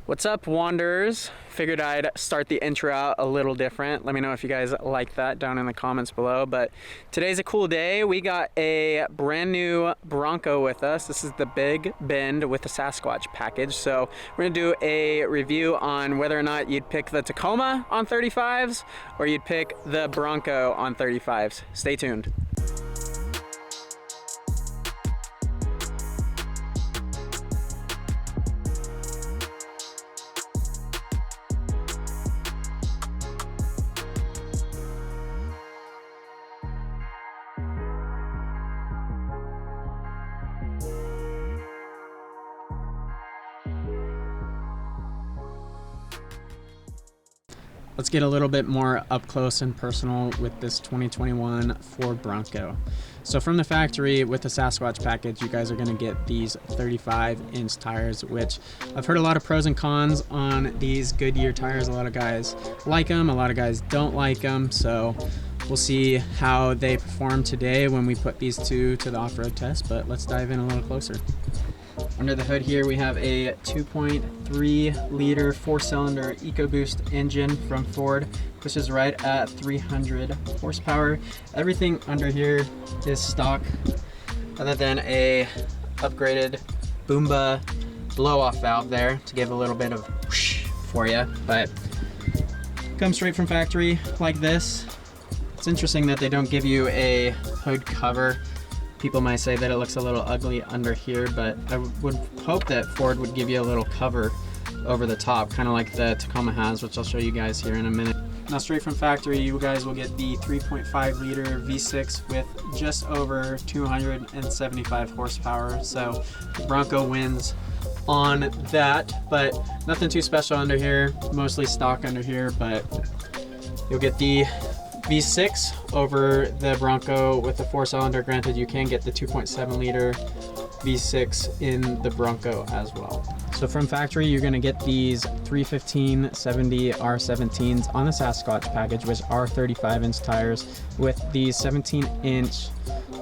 What's up, wanderers? Figured I'd start the intro out a little different. Let me know if you guys like that down in the comments below. But today's a cool day. We got a brand new Bronco with us. This is the Big Bend with the Sasquatch package. So we're gonna do a review on whether or not you'd pick the Tacoma on 35s or you'd pick the Bronco on 35s. Stay tuned. Let's get a little bit more up close and personal with this 2021 Ford Bronco. So from the factory with the Sasquatch package, you guys are gonna get these 35-inch tires, which I've heard a lot of pros and cons on these Goodyear tires. A lot of guys like them, a lot of guys don't like them. So we'll see how they perform today when we put these two to the off-road test, but let's dive in a little closer. Under the hood here, we have a 2.3-liter 4-cylinder EcoBoost engine from Ford, which is right at 300 horsepower. Everything under here is stock, other than a upgraded Boomba blow-off valve there to give a little bit of whoosh for you, but comes straight from factory like this. It's interesting that they don't give you a hood cover. People might say that it looks a little ugly under here, but I would hope that Ford would give you a little cover over the top, kind of like the Tacoma has, which I'll show you guys here in a minute. Now straight from factory, you guys will get the 3.5-liter V6 with just over 275 horsepower. So the Bronco wins on that, but nothing too special under here, mostly stock under here, but you'll get the V6 over the Bronco with the 4-cylinder. Granted, you can get the 2.7-liter V6 in the Bronco as well. So from factory, you're going to get these 315/70 R17s on the Sasquatch package, which are 35-inch tires with these 17-inch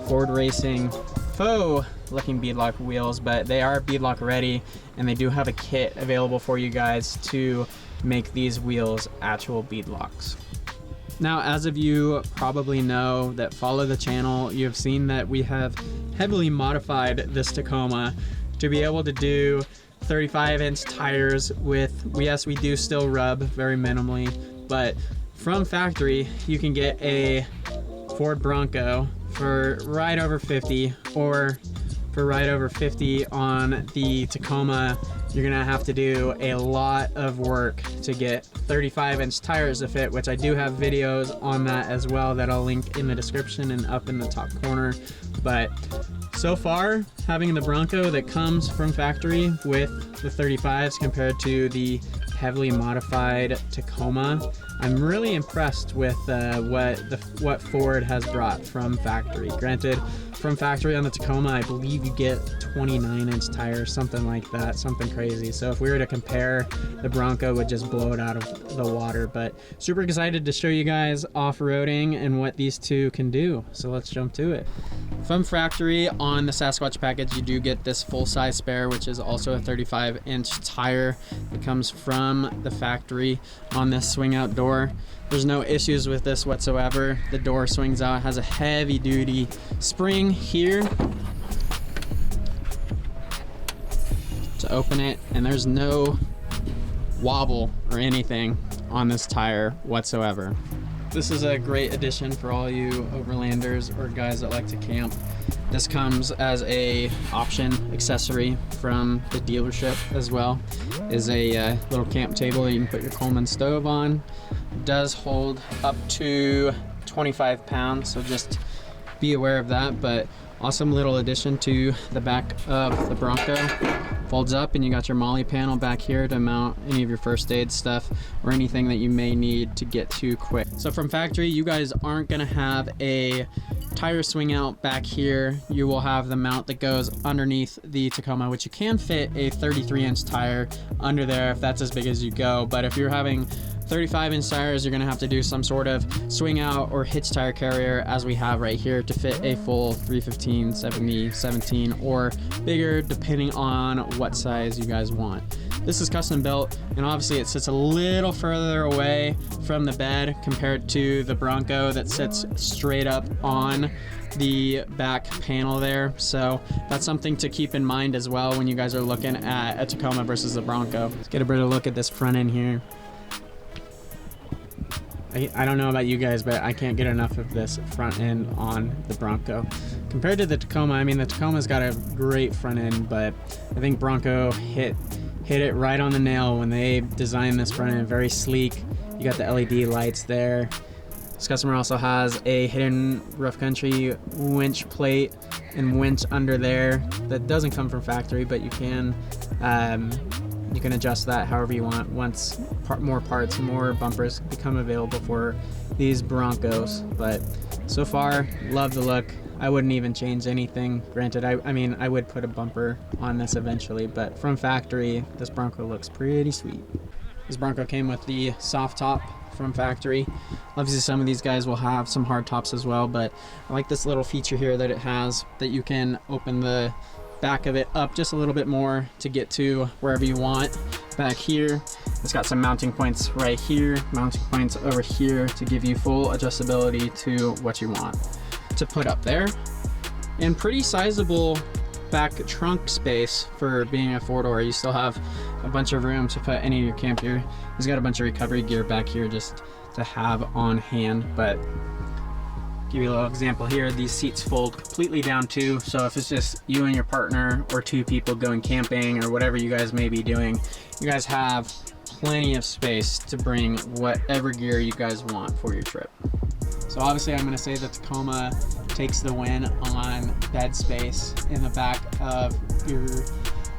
Ford Racing faux looking beadlock wheels, but they are beadlock ready, and they do have a kit available for you guys to make these wheels actual beadlocks. Now, as of you probably know that follow the channel, you've seen that we have heavily modified this Tacoma to be able to do 35-inch tires with, yes, we do still rub very minimally, but from factory, you can get a Ford Bronco for right over 50, or for right over 50 on the Tacoma. You're gonna have to do a lot of work to get 35-inch tires to fit, which I do have videos on that as well that I'll link in the description and up in the top corner. But so far, having the Bronco that comes from factory with the 35s compared to the heavily modified Tacoma, I'm really impressed with what Ford has brought from factory. Granted, from factory on the Tacoma, I believe you get 29-inch tires, something like that, something crazy. So if we were to compare, the Bronco would just blow it out of the water. But super excited to show you guys off-roading and what these two can do. So let's jump to it. From factory on the Sasquatch package, you do get this full-size spare, which is also a 35-inch tire that comes from the factory on this swing-out door. There's no issues with this whatsoever. The door swings out, has a heavy-duty spring here to open it, and there's no wobble or anything on this tire whatsoever. This is a great addition for all you overlanders or guys that like to camp. This comes as a option accessory from the dealership as well. Is a little camp table that you can put your Coleman stove on. It does hold up to 25 pounds, so just be aware of that. But awesome little addition to the back of the Bronco. Folds up, and you got your MOLLE panel back here to mount any of your first aid stuff or anything that you may need to get to quick. So from factory, you guys aren't gonna have a tire swing out back here. You will have the mount that goes underneath the Tacoma, which you can fit a 33-inch tire under there if that's as big as you go. But if you're having 35-inch tires, you're gonna have to do some sort of swing out or hitch tire carrier, as we have right here, to fit a full 315, 70, 17, or bigger, depending on what size you guys want. This is custom built, and obviously it sits a little further away from the bed compared to the Bronco that sits straight up on the back panel there. So that's something to keep in mind as well when you guys are looking at a Tacoma versus the Bronco. Let's get a better look at this front end here. I don't know about you guys, but I can't get enough of this front end on the Bronco. Compared to the Tacoma, I mean, the Tacoma's got a great front end, but I think Bronco hit it right on the nail when they designed this front end. Very sleek. You got the LED lights there. This customer also has a hidden rough country winch plate and winch under there that doesn't come from factory, but you can adjust that however you want once more parts, more bumpers become available for these Broncos. But so far, love the look. I wouldn't even change anything. Granted, I mean, I would put a bumper on this eventually, but from factory, this Bronco looks pretty sweet. This Bronco came with the soft top from factory. Obviously, some of these guys will have some hard tops as well, but I like this little feature here that it has, that you can open the back of it up just a little bit more to get to wherever you want. Back here, it's got some mounting points right here, mounting points over here to give you full adjustability to what you want to put up there. And pretty sizable back trunk space for being a four-door. You still have a bunch of room to put any of your camp gear. He's got a bunch of recovery gear back here just to have on hand. But give you a little example here, these seats fold completely down too, so if it's just you and your partner or two people going camping or whatever you guys may be doing, you guys have plenty of space to bring whatever gear you guys want for your trip. So obviously I'm going to say the Tacoma takes the win on bed space in the back of your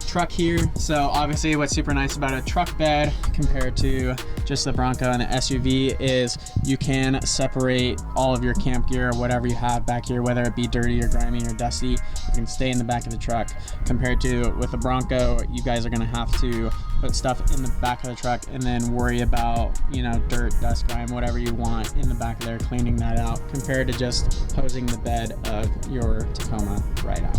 truck here. So obviously what's super nice about a truck bed compared to just the Bronco and the SUV is you can separate all of your camp gear or whatever you have back here, whether it be dirty or grimy or dusty. You can stay in the back of the truck. Compared to with the Bronco, you guys are going to have to put stuff in the back of the truck and then worry about, you know, dirt, dust, grime, whatever you want in the back of there, cleaning that out, compared to just posing the bed of your Tacoma right out.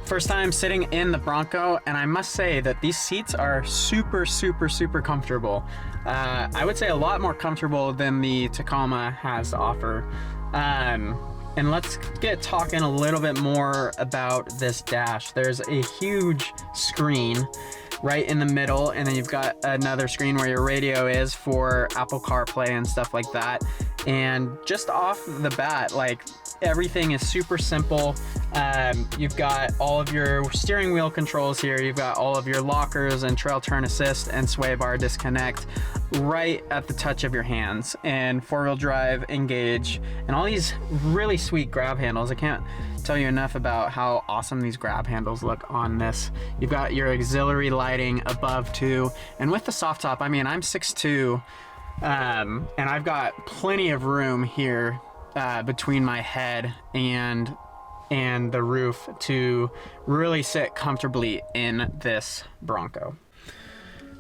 First time sitting in the Bronco, and I must say that these seats are super comfortable. I would say a lot more comfortable than the Tacoma has to offer. And let's get talking a little bit more about this dash. There's a huge screen right in the middle, and then you've got another screen where your radio is for Apple CarPlay and stuff like that. And just off the bat, like, everything is super simple. You've got all of your steering wheel controls here. You've got all of your lockers and trail turn assist and sway bar disconnect right at the touch of your hands, and four-wheel drive engage, and all these really sweet grab handles. I can't tell you enough about how awesome these grab handles look on this. You've got your auxiliary lighting above too, and with the soft top, I mean, I'm 6'2", and I've got plenty of room here between my head and the roof to really sit comfortably in this Bronco.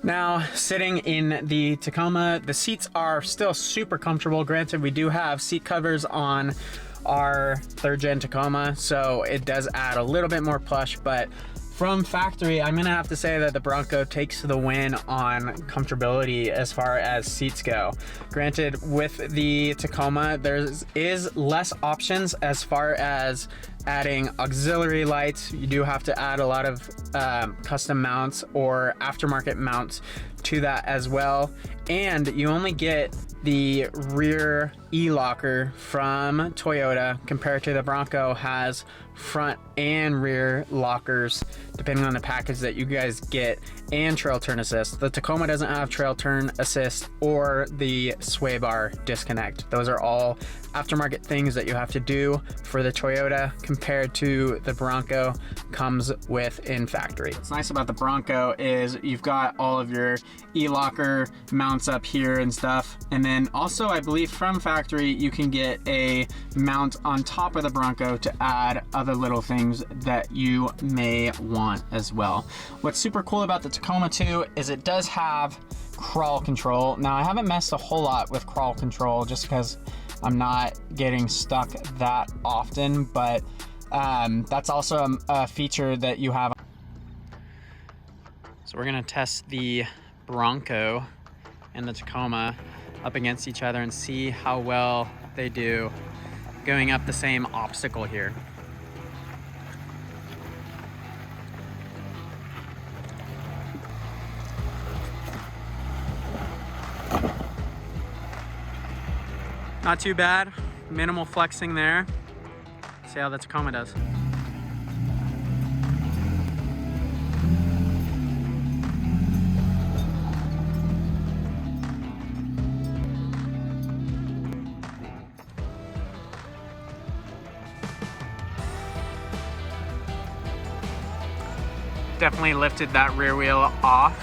Now, sitting in the Tacoma, the seats are still super comfortable. Granted, we do have seat covers on our 3rd gen Tacoma, so it does add a little bit more plush, but from factory, I'm gonna have to say that the Bronco takes the win on comfortability as far as seats go. Granted, with the Tacoma, there is less options as far as adding auxiliary lights. You do have to add a lot of custom mounts or aftermarket mounts to that as well. And you only get the rear e-locker from Toyota, compared to the Bronco has front and rear lockers depending on the package that you guys get, and trail turn assist. The Tacoma doesn't have trail turn assist or the sway bar disconnect. Those are all aftermarket things that you have to do for the Toyota, compared to the Bronco comes with in factory. What's nice about the Bronco is you've got all of your e-locker mounts up here and stuff, and then also I believe from factory you can get a mount on top of the Bronco to add other little things that you may want as well. What's super cool about the Tacoma too is it does have crawl control. Now, I haven't messed a whole lot with crawl control just because I'm not getting stuck that often, but that's also a feature that you have. So So we're gonna test the Bronco and the Tacoma up against each other and see how well they do going up the same obstacle here. Not too bad, minimal flexing there. See how the Tacoma does. Definitely lifted that rear wheel off.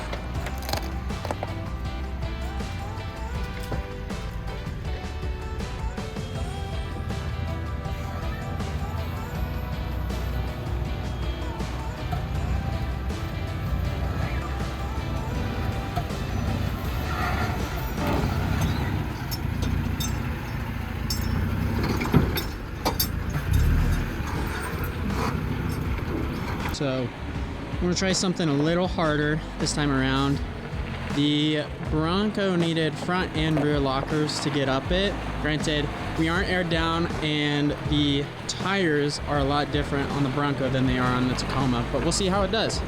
So I'm gonna try something a little harder this time around. The Bronco needed front and rear lockers to get up it. Granted, we aren't aired down and the tires are a lot different on the Bronco than they are on the Tacoma, but we'll see how it does.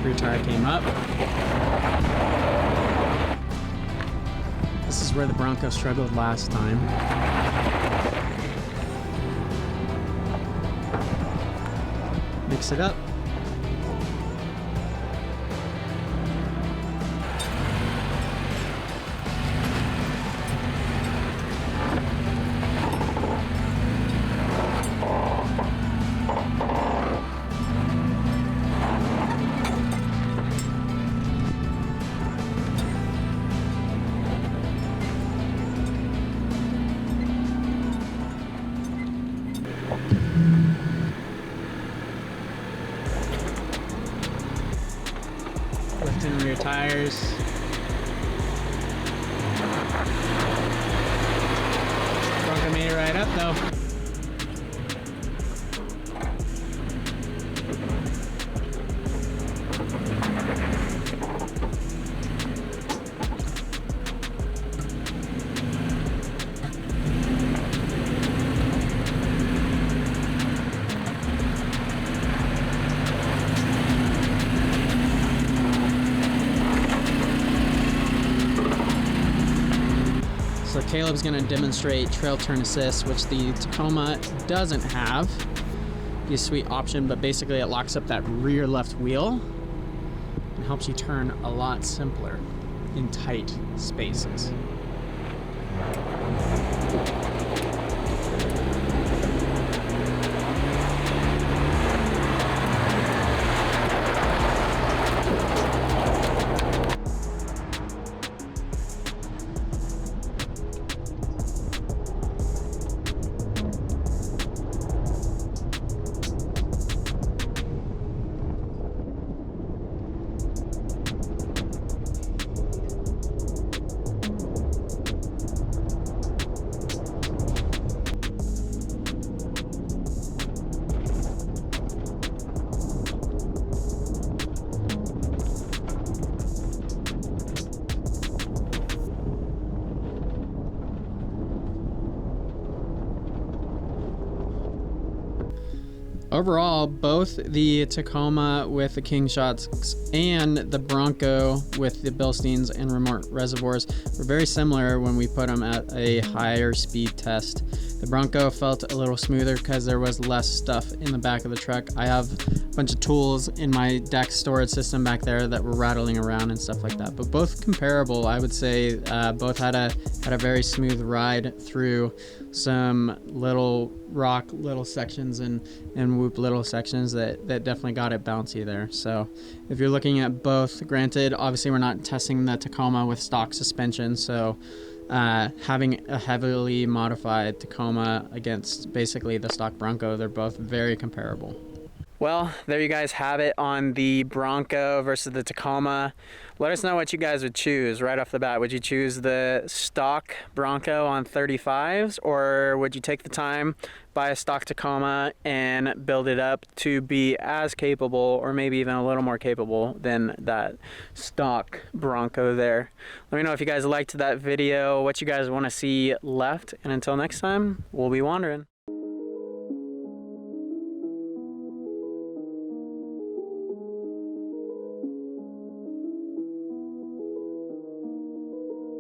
Rear tire came up. This is where the Bronco struggled last time. Mix it up. Lifting rear tires. Bronco made it right up though. So Caleb's gonna demonstrate trail turn assist, which the Tacoma doesn't have. Be a sweet option, but basically it locks up that rear left wheel and helps you turn a lot simpler in tight spaces. Overall, both the Tacoma with the King shots and the Bronco with the Bilsteins and remote reservoirs were very similar when we put them at a higher speed test. The Bronco felt a little smoother because there was less stuff in the back of the truck. I have a bunch of tools in my deck storage system back there that were rattling around and stuff like that. But both comparable, I would say. Both had a very smooth ride through some little rock little sections and whoop little sections that definitely got it bouncy there. So if you're looking at both, granted, obviously we're not testing the Tacoma with stock suspension, so having a heavily modified Tacoma against basically the stock Bronco, they're both very comparable. Well, there you guys have it on the Bronco versus the Tacoma. Let us know what you guys would choose right off the bat. Would you choose the stock Bronco on 35s, or would you take the time, buy a stock Tacoma and build it up to be as capable, or maybe even a little more capable than that stock Bronco there? Let me know if you guys liked that video, what you guys want to see left, and until next time, we'll be wandering.